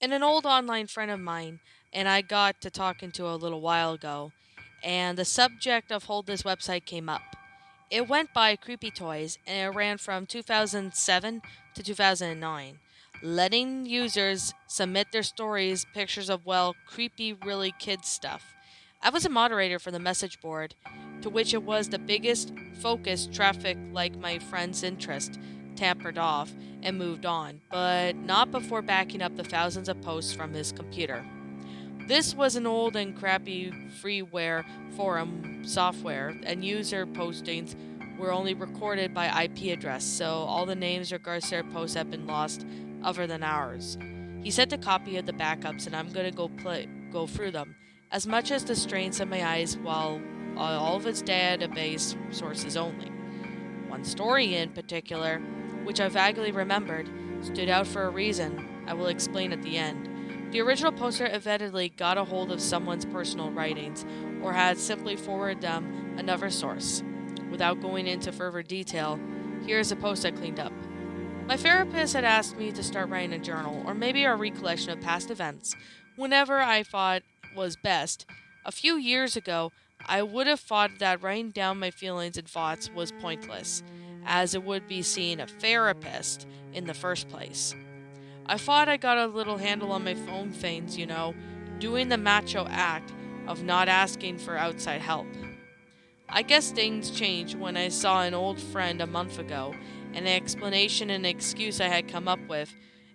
And an old online friend of mine and I got to talking to a little while ago, and the subject of Hold This website came up. It went by Creepy Toys and it ran from 2007 to 2009, letting users submit their stories, pictures of, well, creepy, really kid stuff. I was a moderator for the message board, to which it was the biggest focus traffic like my friend's interest tampered off and moved on, but not before backing up the thousands of posts from his computer. This was an old and crappy freeware forum software, and user postings were only recorded by IP address, so all the names regards to their posts have been lost other than ours. He sent a copy of the backups, and I'm gonna go through them, as much as the strains of my eyes while all of its database sources only. One story in particular, which I vaguely remembered, stood out for a reason I will explain at the end. The original poster evidently got a hold of someone's personal writings, or had simply forwarded them another source. Without going into further detail, here is a post I cleaned up. My therapist had asked me to start writing a journal, or maybe a recollection of past events, whenever I thought was best. A few years ago, I would have thought that writing down my feelings and thoughts was pointless, as it would be seeing a therapist in the first place. I thought I got a little handle on my phone things, doing the macho act of not asking for outside help. I guess things changed when I saw an old friend a month ago, and the explanation and excuse I had come up with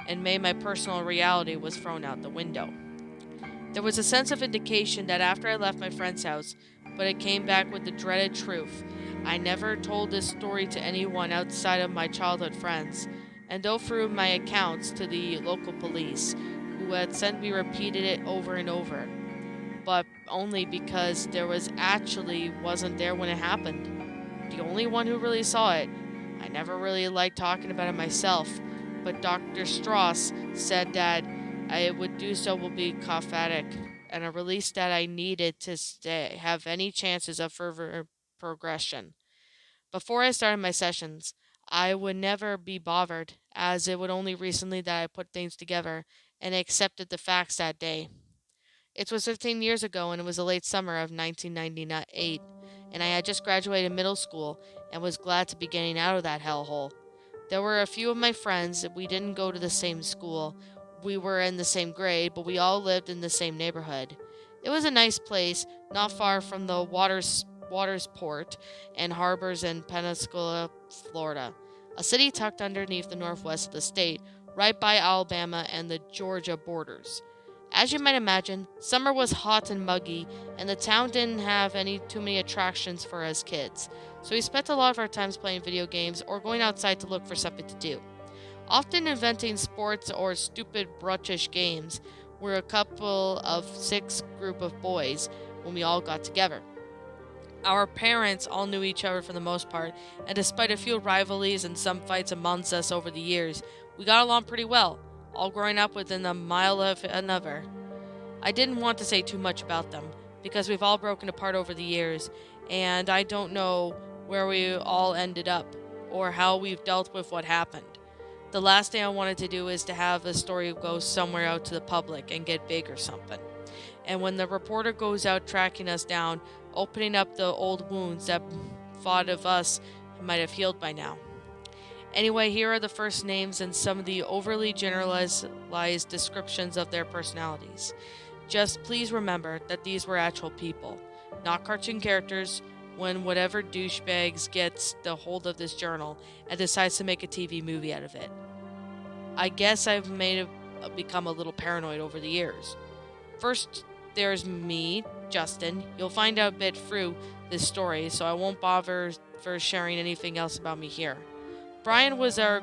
and made my personal reality was thrown out the window. There was a sense of indication that after I left my friend's house, but it came back with the dreaded truth. I never told this story to anyone outside of my childhood friends, and though through my accounts to the local police, who had sent me repeated it over and over, but only because there was actually wasn't there when it happened. The only one who really saw it. I never really liked talking about it myself, but Dr. Strauss said that I would do so will be cathartic and a release that I needed to have any chances of further progression. Before I started my sessions, I would never be bothered, as it would only recently that I put things together and accepted the facts that day. It was 15 years ago, and it was the late summer of 1998, and I had just graduated middle school and was glad to be getting out of that hellhole. There were a few of my friends. We didn't go to the same school. We were in the same grade, but we all lived in the same neighborhood. It was a nice place, not far from the waters port and harbors in Pensacola, Florida, a city tucked underneath the northwest of the state, right by Alabama and the Georgia borders. As you might imagine, summer was hot and muggy, and the town didn't have any too many attractions for us kids, so we spent a lot of our times playing video games or going outside to look for something to do, often inventing sports or stupid brutish games. We're a couple of six group of boys when we all got together. Our parents all knew each other for the most part, and despite a few rivalries and some fights amongst us over the years, we got along pretty well, all growing up within a mile of another. I didn't want to say too much about them, because we've all broken apart over the years, and I don't know where we all ended up, or how we've dealt with what happened. The last thing I wanted to do is to have the story go somewhere out to the public and get big or something. And when the reporter goes out tracking us down, opening up the old wounds that thought of us might have healed by now. Anyway, here are the first names and some of the overly generalized descriptions of their personalities. Just please remember that these were actual people, not cartoon characters. When whatever douchebags gets the hold of this journal and decides to make a TV movie out of it. I guess I've become a little paranoid over the years. First, there's me, Justin. You'll find out a bit through this story, so I won't bother for sharing anything else about me here. Brian was our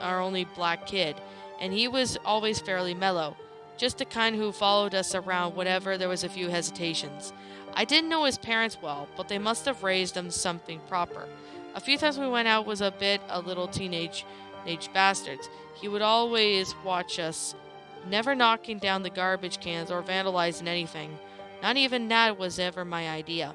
only black kid, and he was always fairly mellow, just the kind who followed us around whenever there was a few hesitations. I didn't know his parents well, but they must have raised him something proper. A few times we went out was a little teenage bastards. He would always watch us, never knocking down the garbage cans or vandalizing anything. Not even that was ever my idea.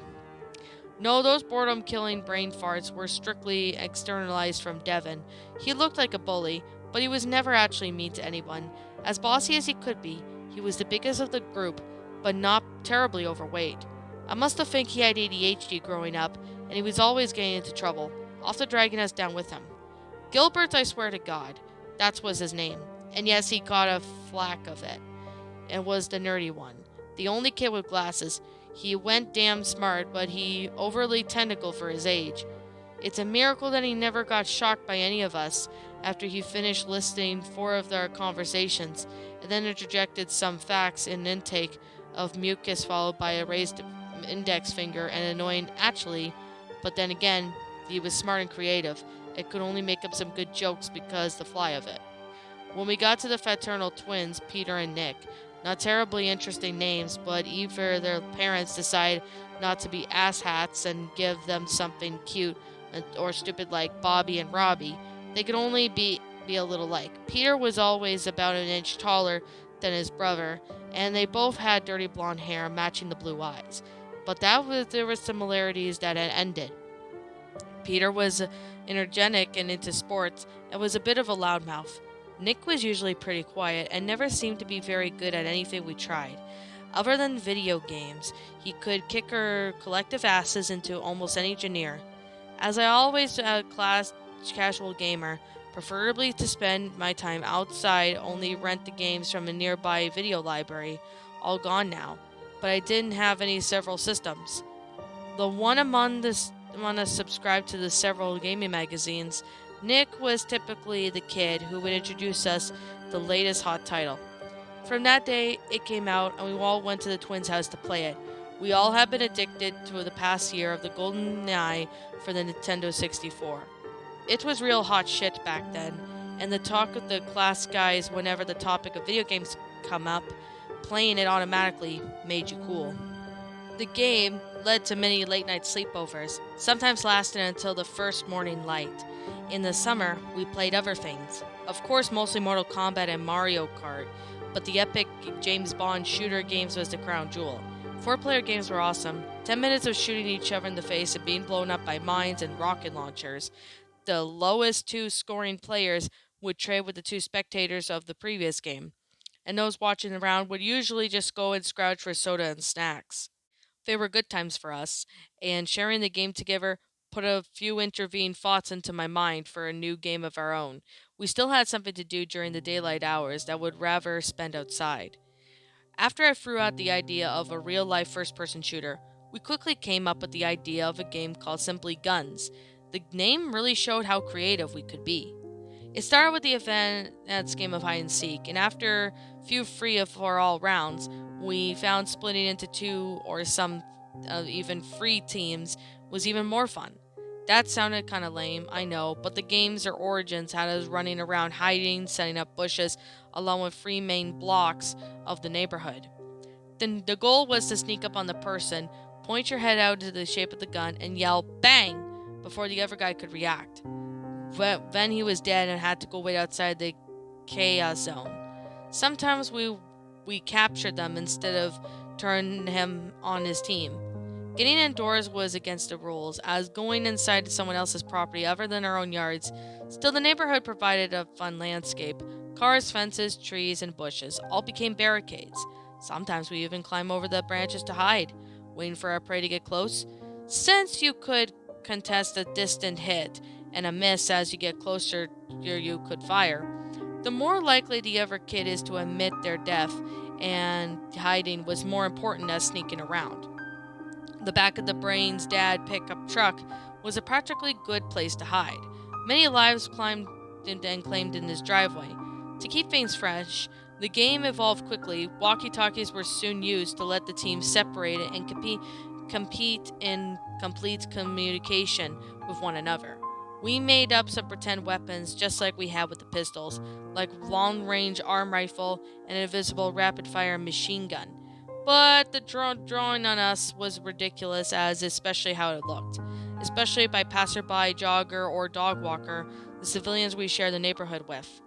No, those boredom killing brain farts were strictly externalized from Devon. He looked like a bully, but he was never actually mean to anyone, As bossy as he could be, he was the biggest of the group, but not terribly overweight. I must have think he had ADHD growing up, and he was always getting into trouble, often dragging us down with him. Gilbert, I swear to God, that was his name. And yes, he got a flack of it, and was the nerdy one. The only kid with glasses. He went damn smart, but he overly technical for his age. It's a miracle that he never got shocked by any of us after he finished listening 4 of our conversations, and then interjected some facts in intake of mucus followed by a raised index finger and annoying actually, but then again, he was smart and creative. It could only make up some good jokes because the fly of it. When we got to the fraternal twins, Peter and Nick, not terribly interesting names, but either their parents decide not to be asshats and give them something cute or stupid like Bobby and Robbie, they could only be a little like. Peter was always about an inch taller than his brother, and they both had dirty blonde hair matching the blue eyes. But there were similarities that had ended. Peter was energetic and into sports, and was a bit of a loudmouth. Nick was usually pretty quiet and never seemed to be very good at anything we tried. Other than video games, he could kick our collective asses into almost any genre. As I always a class casual gamer, preferably to spend my time outside, only rent the games from a nearby video library, all gone now, but I didn't have any several systems. The one among us subscribed to the several gaming magazines, Nick was typically the kid who would introduce us the latest hot title. From that day, it came out, and we all went to the twins' house to play it. We all have been addicted to the past year of the golden eye for the Nintendo 64. It was real hot shit back then, and the talk of the class guys whenever the topic of video games come up, playing it automatically made you cool. The game led to many late-night sleepovers, sometimes lasting until the first morning light. In the summer, we played other things. Of course, mostly Mortal Kombat and Mario Kart, but the epic James Bond shooter games was the crown jewel. 4-player games were awesome. 10 minutes of shooting each other in the face and being blown up by mines and rocket launchers. The lowest 2 scoring players would trade with the 2 spectators of the previous game, and those watching around would usually just go and scrounge for soda and snacks. They were good times for us, and sharing the game together put a few intervened thoughts into my mind for a new game of our own. We still had something to do during the daylight hours that would rather spend outside. After I threw out the idea of a real-life first-person shooter, we quickly came up with the idea of a game called simply Guns. The name really showed how creative we could be. It started with the advanced game of hide and seek, and after a few free for all rounds, we found splitting into 2 or some even 3 teams was even more fun. That sounded kind of lame, I know, but the game's origins had us running around hiding, setting up bushes, along with 3 main blocks of the neighborhood. Then the goal was to sneak up on the person, point your head out into the shape of the gun, and yell "BANG!" before the other guy could react. Then he was dead and had to go wait outside the chaos zone. Sometimes we captured them instead of turning him on his team. Getting indoors was against the rules, as going inside someone else's property other than our own yards. Still, the neighborhood provided a fun landscape. Cars, fences, trees, and bushes all became barricades. Sometimes we even climbed over the branches to hide, waiting for our prey to get close. Since you could contest a distant hit and a miss as you get closer, you could fire, the more likely the other kid is to admit their death, and hiding was more important than sneaking around. The back of the Brain's dad pickup truck was a practically good place to hide. Many lives climbed and claimed in his driveway. To keep things fresh, the game evolved quickly. Walkie-talkies were soon used to let the teams separate and compete in complete communication with one another. We made up some pretend weapons just like we had with the pistols, like long-range arm rifle and an invisible rapid-fire machine gun. But the drawing on us was ridiculous, as especially how it looked. Especially by passerby, jogger, or dog walker, the civilians we shared the neighborhood with.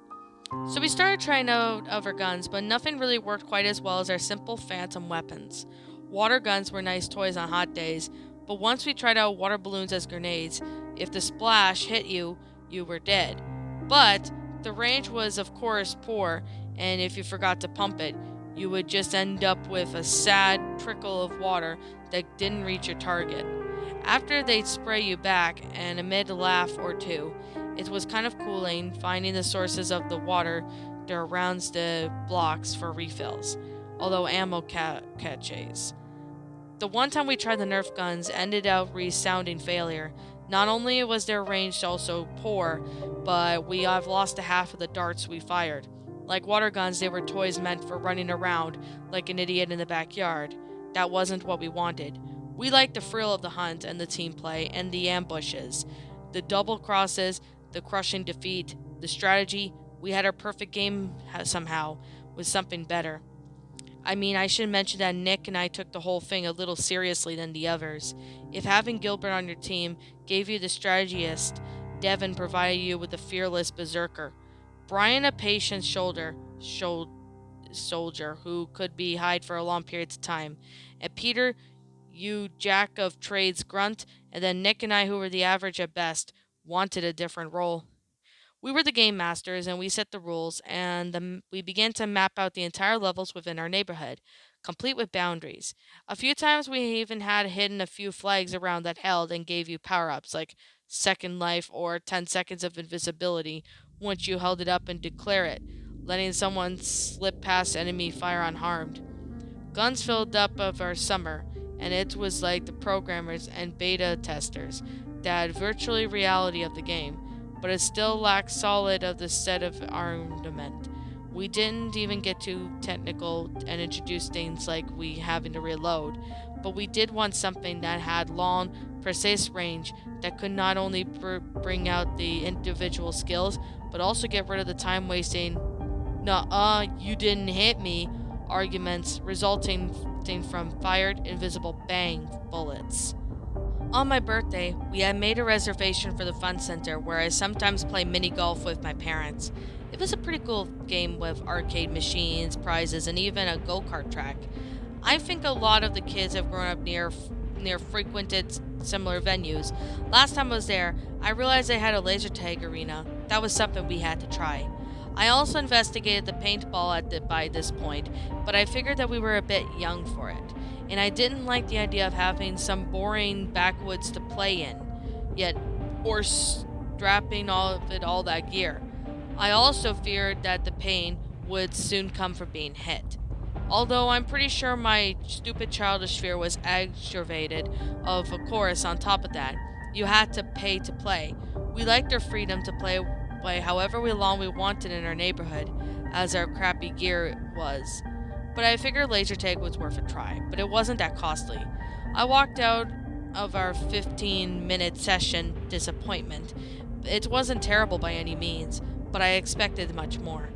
So we started trying out other guns, but nothing really worked quite as well as our simple phantom weapons. Water guns were nice toys on hot days, but once we tried out water balloons as grenades, if the splash hit you, you were dead. But the range was of course poor, and if you forgot to pump it, you would just end up with a sad trickle of water that didn't reach your target. After they'd spray you back, and amid a laugh or two, it was kind of cooling finding the sources of the water that around the blocks for refills, although ammo caches. The one time we tried the Nerf guns ended up resounding failure. Not only was their range also poor, but we have lost a half of the darts we fired. Like water guns, they were toys meant for running around like an idiot in the backyard. That wasn't what we wanted. We liked the thrill of the hunt and the team play and the ambushes. The double crosses, the crushing defeat, the strategy. We had our perfect game somehow, with something better. I mean, I should mention that Nick and I took the whole thing a little seriously than the others. If having Gilbert on your team gave you the strategist, Devin provided you with the fearless berserker. Brian, a patient soldier who could be hide for a long periods of time, and Peter, you jack of trades grunt, and then Nick and I, who were the average at best, wanted a different role. We were the game masters, and we set the rules, and we began to map out the entire levels within our neighborhood, complete with boundaries. A few times we even had hidden a few flags around that held and gave you power ups like second life or 10 seconds of invisibility once you held it up and declare it, letting someone slip past enemy fire unharmed. Guns filled up of our summer, and it was like the programmers and beta testers that virtually reality of the game, but it still lacked solid of the set of armament. We didn't even get too technical and introduce things like we having to reload, but we did want something that had long, precise range that could not only bring out the individual skills, but also get rid of the time wasting "Nuh-uh, you didn't hit me" arguments resulting from fired invisible bang bullets. On my birthday, we had made a reservation for the fun center where I sometimes play mini golf with my parents. It was a pretty cool game with arcade machines, prizes, and even a go-kart track. I think a lot of the kids have grown up near frequented similar venues. Last time I was there, I realized they had a laser tag arena. That was something we had to try. I also investigated the paintball by this point, but I figured that we were a bit young for it, and I didn't like the idea of having some boring backwoods to play in, yet or strapping all that gear. I also feared that the pain would soon come from being hit. Although I'm pretty sure my stupid childish fear was aggravated, of course, on top of that, you had to pay to play. We liked our freedom to play however long we wanted in our neighborhood, as our crappy gear was. But I figured laser tag was worth a try, but it wasn't that costly. I walked out of our 15-minute session disappointment. It wasn't terrible by any means, but I expected much more.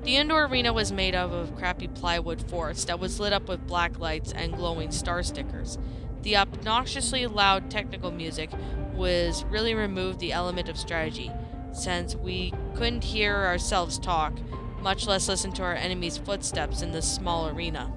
The indoor arena was made up of crappy plywood forts that was lit up with black lights and glowing star stickers. The obnoxiously loud technical music was really removed the element of strategy, since we couldn't hear ourselves talk, much less listen to our enemies' footsteps in this small arena.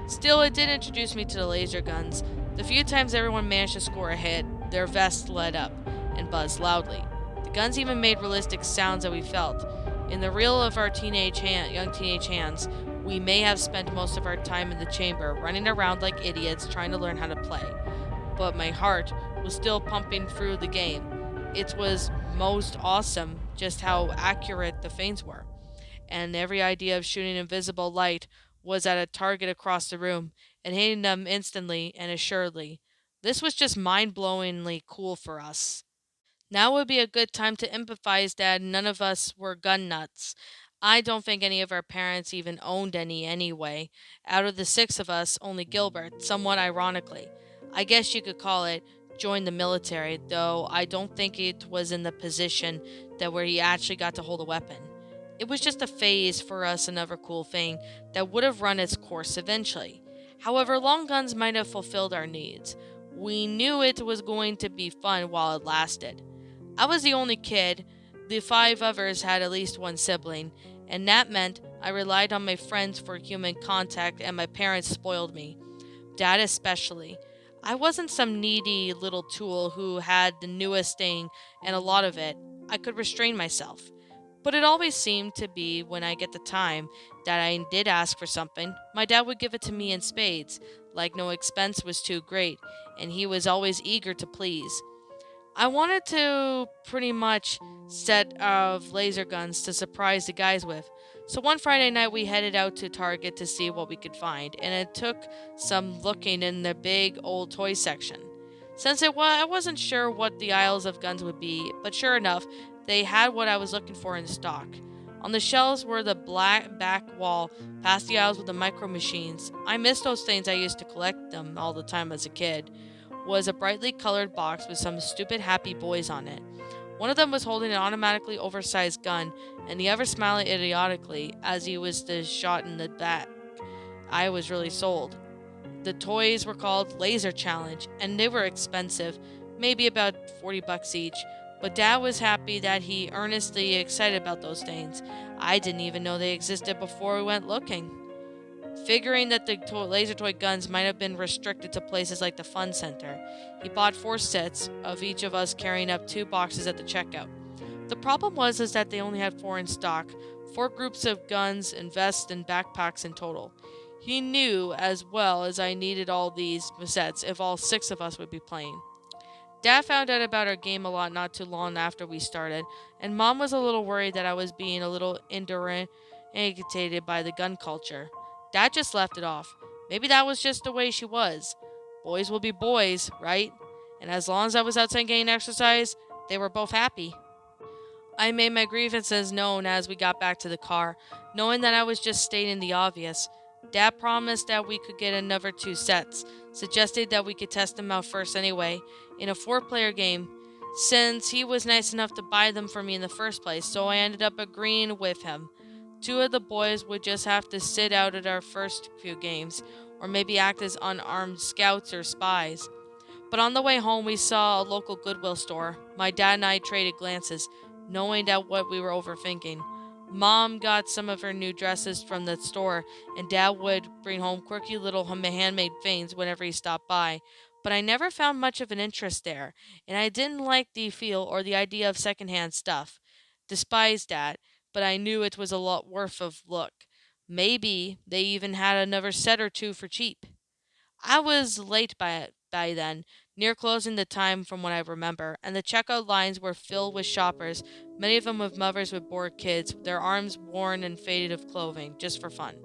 Still, it did introduce me to the laser guns. The few times everyone managed to score a hit, their vests lit up and buzzed loudly. The guns even made realistic sounds that we felt. In the reel of our young teenage hands, we may have spent most of our time in the chamber, running around like idiots trying to learn how to play. But my heart was still pumping through the game. It was most awesome just how accurate the feints were, and every idea of shooting invisible light was at a target across the room and hitting them instantly and assuredly. This was just mind blowingly cool for us. Now would be a good time to empathize that none of us were gun nuts. I don't think any of our parents even owned any anyway. Out of the six of us, only Gilbert, somewhat ironically, I guess you could call it, joined the military, though I don't think it was in the position that where he actually got to hold a weapon. It was just a phase for us, another cool thing that would have run its course eventually. However, long guns might have fulfilled our needs. We knew it was going to be fun while it lasted. I was the only kid. The five others had at least one sibling, and that meant I relied on my friends for human contact, and my parents spoiled me. Dad especially. I wasn't some needy little tool who had the newest thing and a lot of it. I could restrain myself. But it always seemed to be when I get the time that I did ask for something, my dad would give it to me in spades, like no expense was too great, and he was always eager to please. I wanted to pretty much set of laser guns to surprise the guys with. So one Friday night we headed out to Target to see what we could find, and it took some looking in the big old toy section. Since I wasn't sure what the aisles of guns would be, but sure enough, they had what I was looking for in stock. On the shelves were the black back wall, past the aisles with the micro machines. I miss those things. I used to collect them all the time as a kid. Was a brightly colored box with some stupid happy boys on it. One of them was holding an automatically oversized gun, and the other smiling idiotically as he was the shot in the back. I was really sold. The toys were called Laser Challenge, and they were expensive, maybe about $40 each. But Dad was happy that he earnestly excited about those things. I didn't even know they existed before we went looking. Figuring that the laser toy guns might have been restricted to places like the fun center, he bought 4 sets of each of us carrying up 2 boxes at the checkout. The problem was is that they only had 4 in stock, 4 groups of guns and vests and backpacks in total. He knew as well as I needed all these sets if all 6 of us would be playing. Dad found out about our game a lot not too long after we started, and Mom was a little worried that I was being a little irritated by the gun culture. Dad just laughed it off. Maybe that was just the way she was. Boys will be boys, right? And as long as I was outside getting exercise, they were both happy. I made my grievances known as we got back to the car, knowing that I was just stating the obvious. Dad promised that we could get another 2 sets, suggested that we could test them out first anyway, in a 4-player game, since he was nice enough to buy them for me in the first place, so I ended up agreeing with him. 2 of the boys would just have to sit out at our first few games, or maybe act as unarmed scouts or spies. But on the way home, we saw a local Goodwill store. My dad and I traded glances, knowing that what we were overthinking. Mom got some of her new dresses from the store, and Dad would bring home quirky little handmade things whenever he stopped by. But I never found much of an interest there, and I didn't like the feel or the idea of secondhand stuff. Despised that, but I knew it was a lot worth of look. Maybe they even had another set or two for cheap. I was late by then, near closing the time from what I remember, and the checkout lines were filled with shoppers, many of them with mothers with bored kids, their arms worn and faded of clothing, just for fun.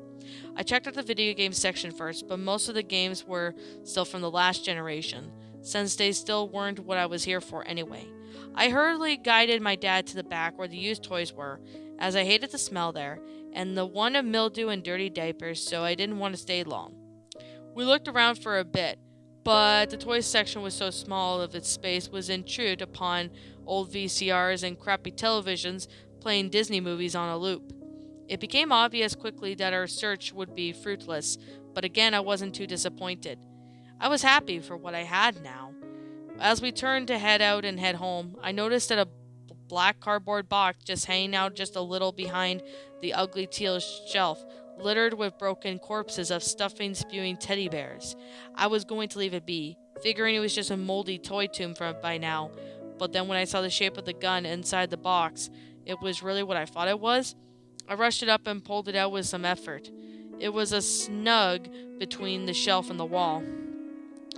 I checked out the video game section first, but most of the games were still from the last generation, since they still weren't what I was here for anyway. I hurriedly guided my dad to the back where the used toys were, as I hated the smell there, and the one of mildew and dirty diapers, so I didn't want to stay long. We looked around for a bit, but the toys section was so small of its space was intruded upon old VCRs and crappy televisions playing Disney movies on a loop. It became obvious quickly that our search would be fruitless, but again I wasn't too disappointed. I was happy for what I had now. As we turned to head out and head home, I noticed that a black cardboard box just hanging out just a little behind the ugly teal shelf, littered with broken corpses of stuffing spewing teddy bears. I was going to leave it be, figuring it was just a moldy toy tomb from by now, but then when I saw the shape of the gun inside the box, it was really what I thought it was. I rushed it up and pulled it out with some effort. It was a snug between the shelf and the wall.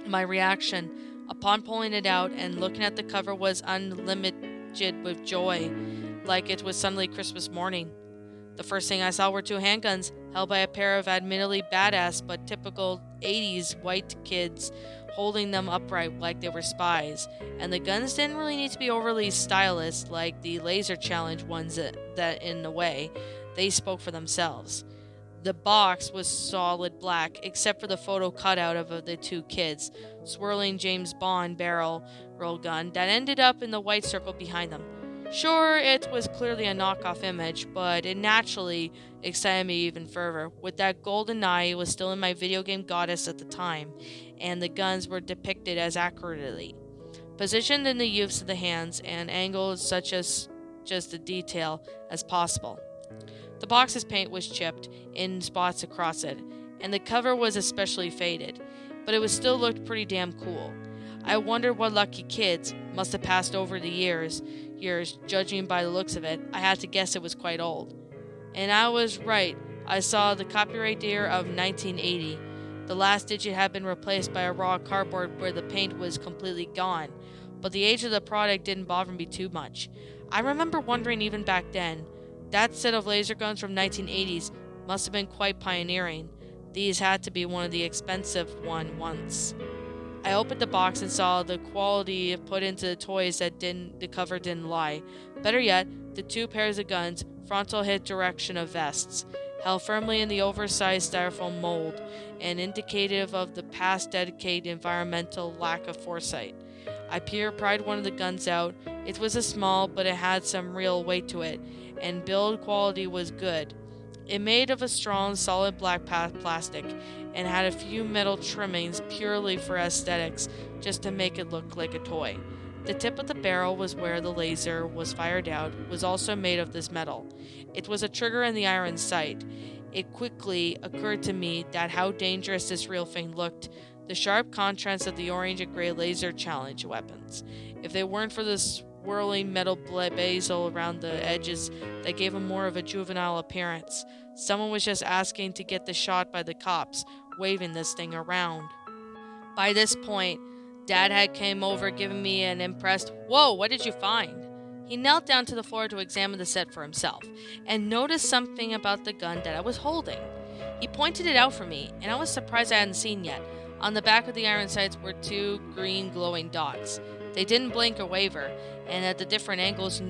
My reaction, upon pulling it out and looking at the cover, was unlimited with joy, like it was suddenly Christmas morning. The first thing I saw were 2 handguns, held by a pair of admittedly badass but typical 80s white kids, holding them upright like they were spies. And the guns didn't really need to be overly stylish like the laser challenge ones that in a way, they spoke for themselves. The box was solid black, except for the photo cutout of the 2 kids, swirling James Bond barrel roll gun that ended up in the white circle behind them. Sure, it was clearly a knockoff image, but it naturally excited me even further. With that golden eye was still in my video game goddess at the time, and the guns were depicted as accurately, positioned in the youths of the hands and angles such as just the detail as possible. The box's paint was chipped in spots across it, and the cover was especially faded, but it was still looked pretty damn cool. I wondered what lucky kids must have passed over the years years, judging by the looks of it. I had to guess it was quite old. And I was right. I saw the copyright year of 1980. The last digit had been replaced by a raw cardboard where the paint was completely gone. But the age of the product didn't bother me too much. I remember wondering even back then, that set of laser guns from 1980s must have been quite pioneering. These had to be one of the expensive one once. I opened the box and saw the quality put into the toys that the cover didn't lie. Better yet, the two pairs of guns, frontal hit direction of vests, held firmly in the oversized styrofoam mold, and indicative of the past decade environmental lack of foresight. I pried one of the guns out. It was a small, but it had some real weight to it, and build quality was good. It made of a strong, solid black plastic and had a few metal trimmings purely for aesthetics, just to make it look like a toy. The tip of the barrel was where the laser was fired out, was also made of this metal. It was a trigger in the iron sight. It quickly occurred to me that how dangerous this real thing looked, the sharp contrast of the orange and gray laser challenge weapons. If they weren't for the swirling metal bezel around the edges that gave them more of a juvenile appearance, someone was just asking to get the shot by the cops, waving this thing around. By this point, Dad had came over giving me an impressed, "Whoa, what did you find?" He knelt down to the floor to examine the set for himself, and noticed something about the gun that I was holding. He pointed it out for me, and I was surprised I hadn't seen yet. On the back of the iron sights were two green glowing dots. They didn't blink or waver, and at the different angles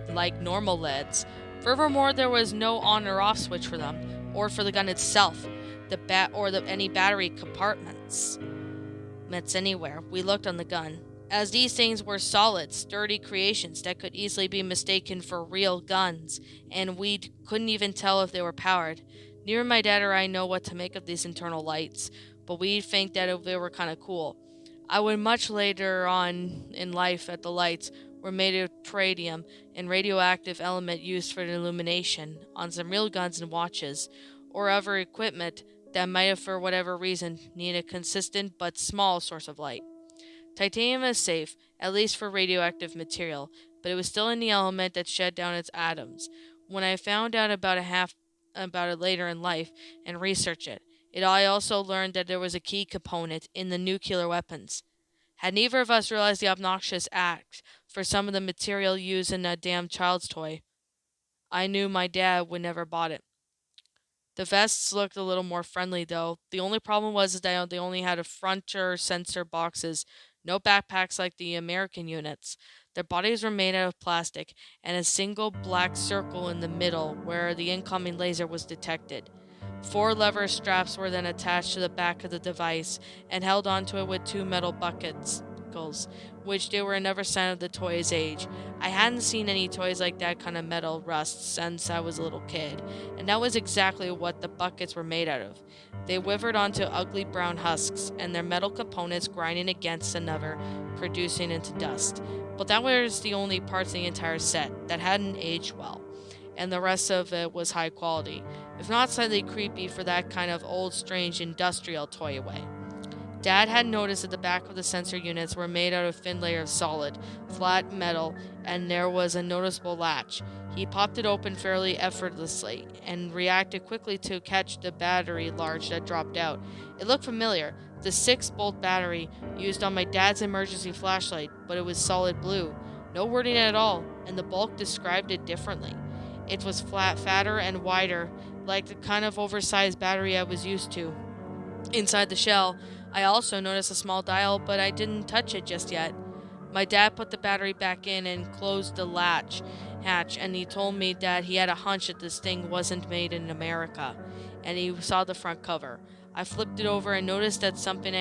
like normal LEDs. Furthermore, there was no on or off switch for them, or for the gun itself, any battery compartments anywhere. We looked on the gun, as these things were solid, sturdy creations that could easily be mistaken for real guns, and we couldn't even tell if they were powered. Neither my dad or I know what to make of these internal lights, but we think that they were kind of cool. I would much later on in life that the lights were made of tritium and radioactive element used for illumination on some real guns and watches, or other equipment that might have, for whatever reason, needed a consistent but small source of light. Titanium is safe, at least for radioactive material, but it was still in the element that shed down its atoms. When I found out about it later in life and researched I also learned that there was a key component in the nuclear weapons. Had neither of us realized the obnoxious act for some of the material used in that damn child's toy, I knew my dad would never bought it. The vests looked a little more friendly, though. The only problem was that they only had a frontal sensor boxes, no backpacks like the American units. Their bodies were made out of plastic, and a single black circle in the middle where the incoming laser was detected. Four lever straps were then attached to the back of the device and held onto it with two metal buckets, which they were another sign of the toy's age. I hadn't seen any toys like that kind of metal rust since I was a little kid, and that was exactly what the buckets were made out of. They withered onto ugly brown husks, and their metal components grinding against another, producing into dust. But that was the only parts of the entire set that hadn't aged well, and the rest of it was high quality, if not slightly creepy for that kind of old, strange industrial toy way. Dad had noticed that the back of the sensor units were made out of thin layer of solid, flat metal, and there was a noticeable latch. He popped it open fairly effortlessly, and reacted quickly to catch the battery large that dropped out. It looked familiar, the 6-volt battery used on my dad's emergency flashlight, but it was solid blue. No wording at all, and the bulk described it differently. It was fatter and wider, like the kind of oversized battery I was used to. Inside the shell, I also noticed a small dial, but I didn't touch it just yet. My dad put the battery back in and closed the hatch, and he told me that he had a hunch that this thing wasn't made in America, and he saw the front cover. I flipped it over and noticed that something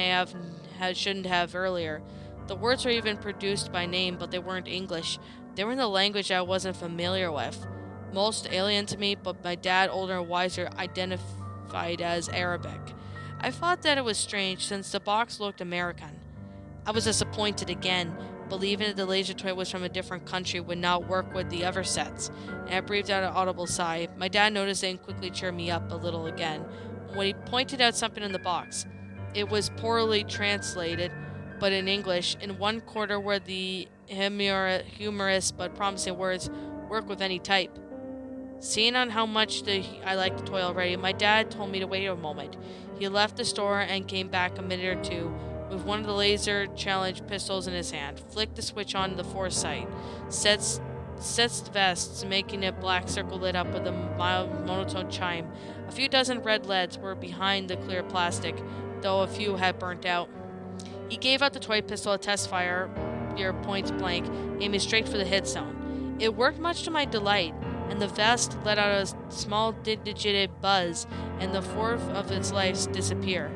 shouldn't have earlier. The words were even produced by name, but they weren't English. They were in the language I wasn't familiar with. Most alien to me, but my dad, older and wiser, identified as Arabic. I thought that it was strange since the box looked American. I was disappointed again, believing that the laser toy was from a different country would not work with the other sets, and I breathed out an audible sigh. My dad noticed it and quickly cheered me up a little again when he pointed out something in the box. It was poorly translated, but in English, in one corner where the humorous but promising words work with any type. Seeing on how much I liked the toy already, my dad told me to wait a moment. He left the store and came back a minute or two with one of the laser challenge pistols in his hand, flicked the switch on the foresight, sets sets the vests, making a black circle lit up with a mild monotone chime. A few dozen red LEDs were behind the clear plastic, though a few had burnt out. He gave out the toy pistol a test fire, your point blank, aiming straight for the hit zone. It worked much to my delight, and the vest let out a small digit buzz, and the fourth of its life disappear.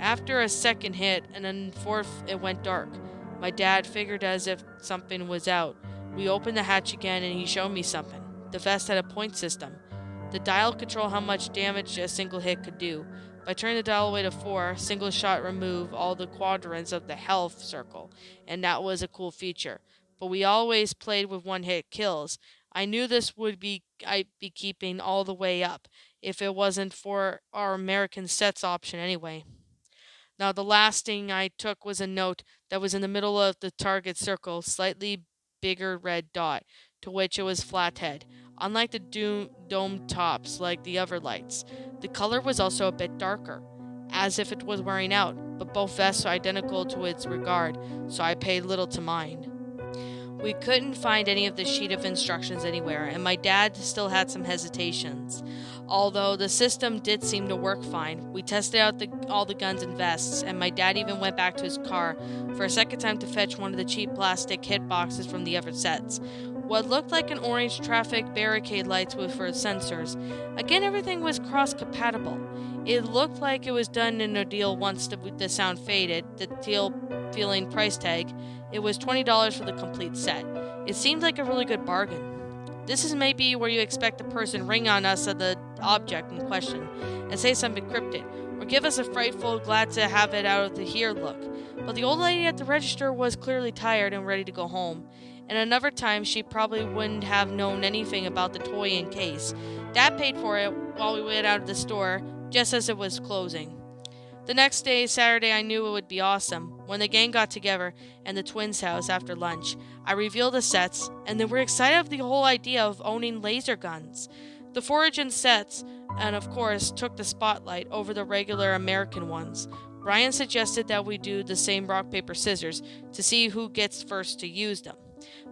After a second hit, and then fourth, it went dark. My dad figured as if something was out. We opened the hatch again, and he showed me something. The vest had a point system. The dial controlled how much damage a single hit could do. By turning the dial away to 4, single shot remove all the quadrants of the health circle, and that was a cool feature. But we always played with one hit kills. I knew this would be I'd be keeping all the way up, if it wasn't for our American sets option anyway. Now, the last thing I took was a note that was in the middle of the target circle, slightly bigger red dot, to which it was flathead. Unlike the dome tops like the other lights, the color was also a bit darker, as if it was wearing out, but both vests are identical to its regard, so I paid little to mind. We couldn't find any of the sheet of instructions anywhere, and my dad still had some hesitations. Although the system did seem to work fine, we tested out all the guns and vests, and my dad even went back to his car for a second time to fetch one of the cheap plastic hit boxes from the other sets. What looked like an orange traffic barricade lights with for sensors. Again, everything was cross compatible. It looked like it was done in a deal once the sound faded, the deal feeling price tag. It was $20 for the complete set. It seemed like a really good bargain. This is maybe where you expect the person ring on us of the object in question and say something cryptic, or give us a frightful, glad to have it out of the here look. But the old lady at the register was clearly tired and ready to go home. And another time she probably wouldn't have known anything about the toy in case. Dad paid for it while we went out of the store, just as it was closing. The next day, Saturday, I knew it would be awesome. When the gang got together in the twins' house after lunch, I revealed the sets, and they were excited of the whole idea of owning laser guns. The Foragin sets, and of course, took the spotlight over the regular American ones. Brian suggested that we do the same rock, paper, scissors to see who gets first to use them.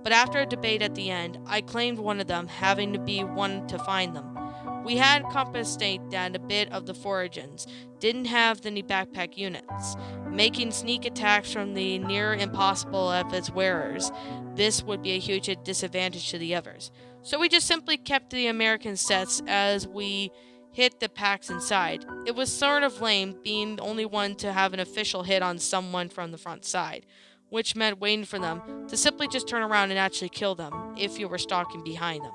But after a debate at the end, I claimed one of them, having to be one to find them. We had compensated that a bit of the Foragins didn't have any backpack units, making sneak attacks from the near impossible of its wearers. This would be a huge disadvantage to the others. So we just simply kept the American sets as we hit the packs inside. It was sort of lame being the only one to have an official hit on someone from the front side, which meant waiting for them to simply just turn around and actually kill them if you were stalking behind them.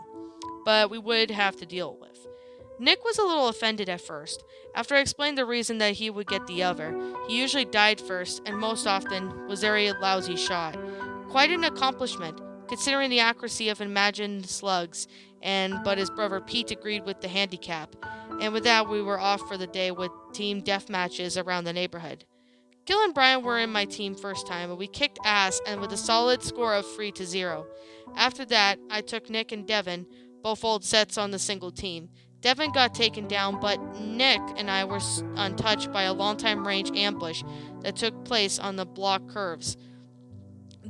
But we would have to deal with. Nick was a little offended at first. After I explained the reason that he would get the other, he usually died first and most often was a very lousy shot. Quite an accomplishment, considering the accuracy of imagined slugs, and but his brother Pete agreed with the handicap, and with that we were off for the day with team death matches around the neighborhood. Gil and Brian were in my team first time, and we kicked ass and with a solid score of 3-0. After that, I took Nick and Devin, both old sets on the single team. Devin got taken down, but Nick and I were untouched by a long-time range ambush that took place on the block curves.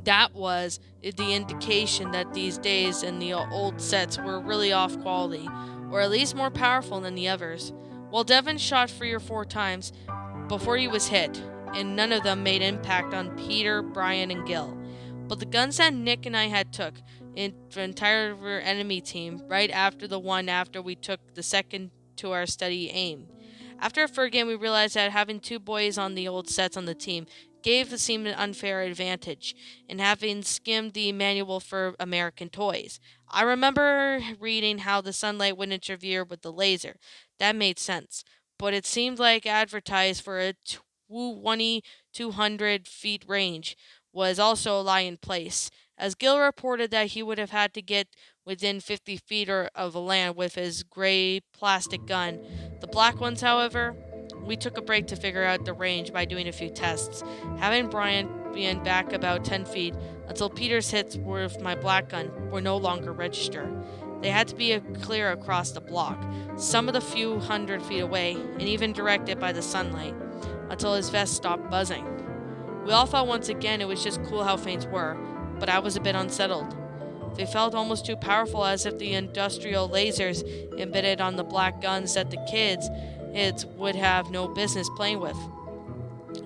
That was the indication that these days and the old sets were really off quality, or at least more powerful than the others. While Devin shot 3 or 4 times before he was hit, and none of them made impact on Peter, Brian, and Gil. But the guns that Nick and I had took in the entire enemy team right after the one after we took the second to our steady aim. After a third game, we realized that having two boys on the old sets on the team gave the team an unfair advantage in having skimmed the manual for American toys. I remember reading how the sunlight would interfere with the laser. That made sense, but it seemed like advertised for a 2,200 feet range was also a lie in place, as Gill reported that he would have had to get within 50 feet of land with his gray plastic gun. The black ones, however, We took a break to figure out the range by doing a few tests, having Brian being back about 10 feet until Peter's hits with my black gun were no longer register. They had to be clear across the block, some of the few hundred feet away, and even directed by the sunlight, until his vest stopped buzzing. We all thought once again it was just cool how feints were, but I was a bit unsettled. They felt almost too powerful, as if the industrial lasers embedded on the black guns that the kids would have no business playing with.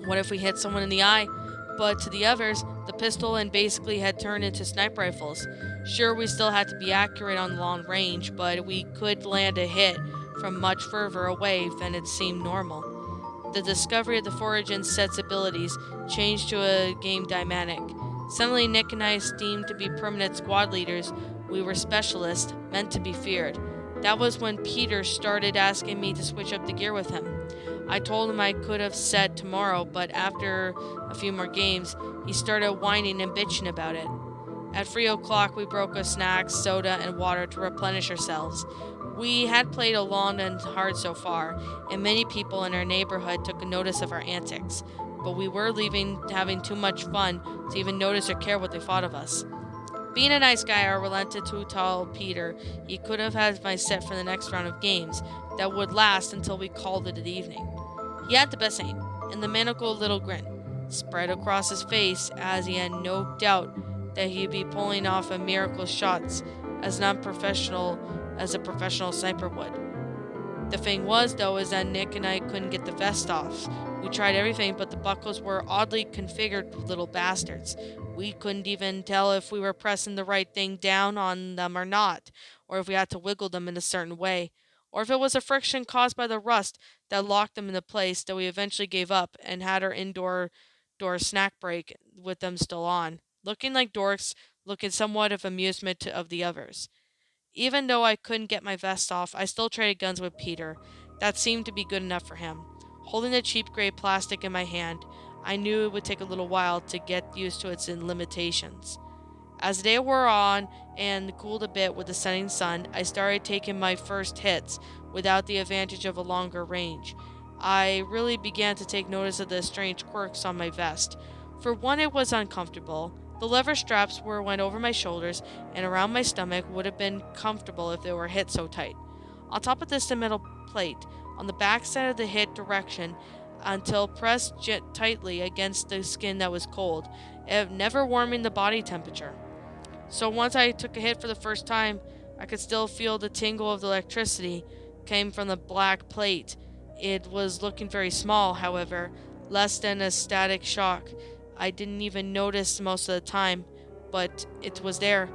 What if we hit someone in the eye? But to the others, the pistol and basically had turned into sniper rifles. Sure, we still had to be accurate on long range, but we could land a hit from much further away than it seemed normal. The discovery of the Foragen's set's abilities changed to a game dynamic. Suddenly, Nick and I esteemed to be permanent squad leaders. We were specialists, meant to be feared. That was when Peter started asking me to switch up the gear with him. I told him I could have said tomorrow, but after a few more games, he started whining and bitching about it. At 3 o'clock, we broke a snack, soda, and water to replenish ourselves. We had played long and hard so far, and many people in our neighborhood took notice of our antics, but we were leaving having too much fun to even notice or care what they thought of us. Being a nice guy, I relented to tell Peter he could have had my set for the next round of games that would last until we called it an evening. He had the best aim, and the maniacal little grin spread across his face as he had no doubt that he'd be pulling off a miracle shots as non-professional as a professional sniper would. The thing was, though, is that Nick and I couldn't get the vest off. We tried everything, but the buckles were oddly configured little bastards. We couldn't even tell if we were pressing the right thing down on them or not, or if we had to wiggle them in a certain way, or if it was a friction caused by the rust that locked them into place that we eventually gave up and had our indoor door snack break with them still on, looking like dorks, looking somewhat of amusement of the others. Even though I couldn't get my vest off, I still traded guns with Peter. That seemed to be good enough for him. Holding the cheap gray plastic in my hand, I knew it would take a little while to get used to its limitations. As the day wore on and cooled a bit with the setting sun, I started taking my first hits without the advantage of a longer range. I really began to take notice of the strange quirks on my vest. For one, it was uncomfortable. The leather straps went over my shoulders and around my stomach would have been comfortable if they were hit so tight. On top of this, the metal plate on the back side of the hit direction until pressed tightly against the skin that was cold, never warming the body temperature. So once I took a hit for the first time, I could still feel the tingle of the electricity came from the black plate. It was looking very small, however, less than a static shock. I didn't even notice most of the time, but it was there.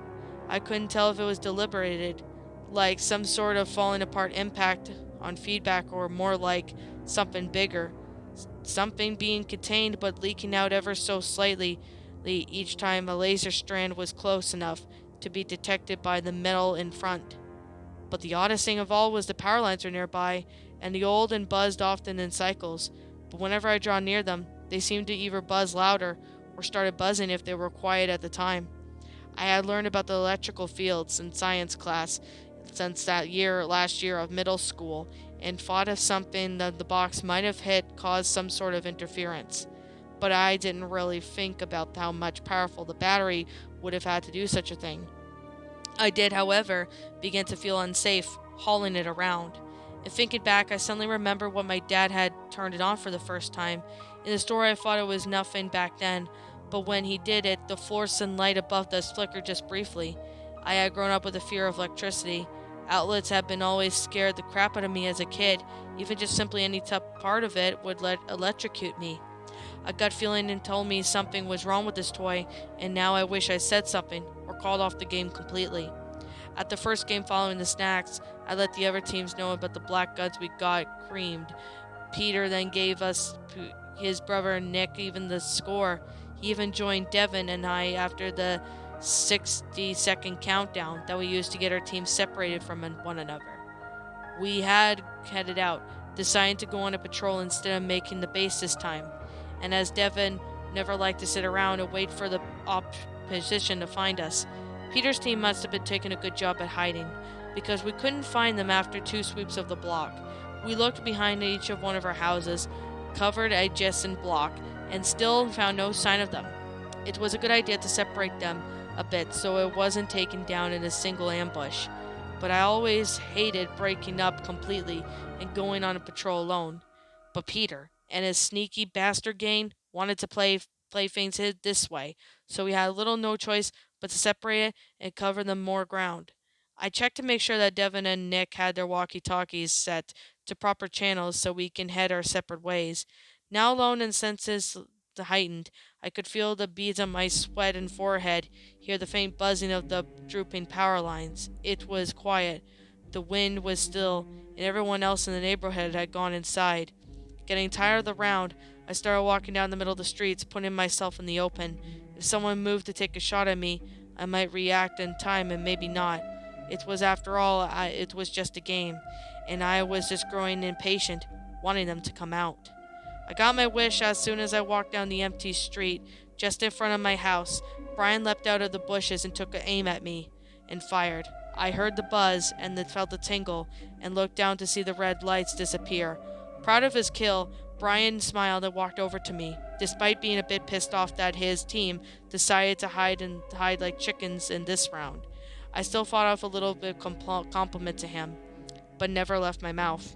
I couldn't tell if it was deliberated, like some sort of falling apart impact on feedback, or more like something bigger. Something being contained but leaking out ever so slightly each time a laser strand was close enough to be detected by the metal in front. But the oddest thing of all was the power lines were nearby, and the old and buzzed often in cycles. But whenever I draw near them, they seemed to either buzz louder or started buzzing if they were quiet at the time. I had learned about the electrical fields in science class since last year of middle school, and thought if something that the box might have hit caused some sort of interference. But I didn't really think about how much powerful the battery would have had to do such a thing. I did, however, begin to feel unsafe hauling it around. And thinking back, I suddenly remembered what my dad had turned it on for the first time. In the store, I thought it was nothing back then, but when he did it, the fluorescent light above us flickered just briefly. I had grown up with a fear of electricity. Outlets had been always scared the crap out of me as a kid. Even just simply any tough part of it would electrocute me. A gut feeling told me something was wrong with this toy, and now I wish I said something or called off the game completely. At the first game following the snacks, I let the other teams know about the black guns we got creamed. Peter then gave his brother Nick even the score. He even joined Devin and I after the 60-second countdown that we used to get our teams separated from one another. We had headed out, deciding to go on a patrol instead of making the base this time. And as Devin never liked to sit around and wait for the opposition to find us, Peter's team must have been taking a good job at hiding, because we couldn't find them after 2 sweeps of the block. We looked behind each of one of our houses, covered adjacent block, and still found no sign of them. It was a good idea to separate them a bit so it wasn't taken down in a single ambush, but I always hated breaking up completely and going on a patrol alone. But Peter and his sneaky bastard gang wanted to play things this way, so we had little no choice but to separate it and cover them more ground. I checked to make sure that Devin and Nick had their walkie-talkies set to proper channels so we can head our separate ways. Now alone and senses heightened, I could feel the beads on my sweat and forehead, hear the faint buzzing of the drooping power lines. It was quiet. The wind was still, and everyone else in the neighborhood had gone inside. Getting tired of the round, I started walking down the middle of the streets, putting myself in the open. If someone moved to take a shot at me, I might react in time and maybe not. It was, after all, it was just a game, and I was just growing impatient, wanting them to come out. I got my wish as soon as I walked down the empty street just in front of my house. Brian leapt out of the bushes and took aim at me and fired. I heard the buzz and then felt the tingle and looked down to see the red lights disappear. Proud of his kill, Brian smiled and walked over to me, despite being a bit pissed off that his team decided to hide like chickens in this round. I still fought off a little bit compliment to him, but never left my mouth.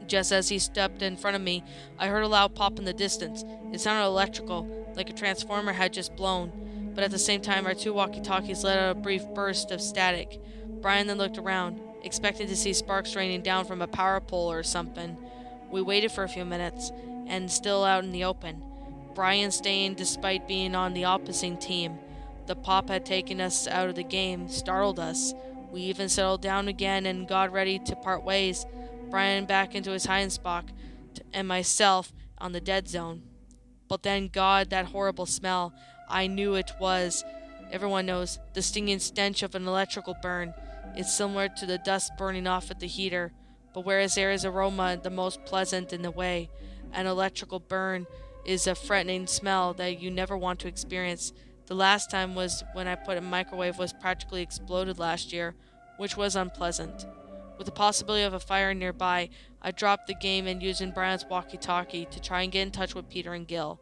Just as he stepped in front of me, I heard a loud pop in the distance. It sounded electrical, like a transformer had just blown, but at the same time our two walkie-talkies let out a brief burst of static. Brian then looked around, expecting to see sparks raining down from a power pole or something. We waited for a few minutes, and still out in the open. Brian staying despite being on the opposing team. The pop had taken us out of the game, startled us. We even settled down again and got ready to part ways. Brian back into his hiding spot, and myself on the dead zone. But then, God, that horrible smell. I knew it was. Everyone knows the stinging stench of an electrical burn. It's similar to the dust burning off at the heater, but whereas there is aroma the most pleasant in the way, an electrical burn is a threatening smell that you never want to experience. The last time was when I put a microwave was practically exploded last year, which was unpleasant. With the possibility of a fire nearby, I dropped the game and using Brian's walkie-talkie to try and get in touch with Peter and Gil.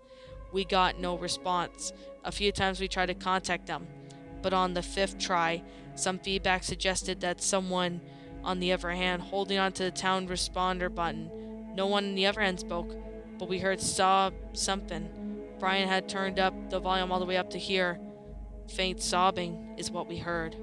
We got no response. A few times we tried to contact them, but on the fifth try, some feedback suggested that someone, on the other hand, holding onto the town responder button. No one on the other end spoke, but we heard something. Brian had turned up the volume all the way up to here. Faint sobbing is what we heard.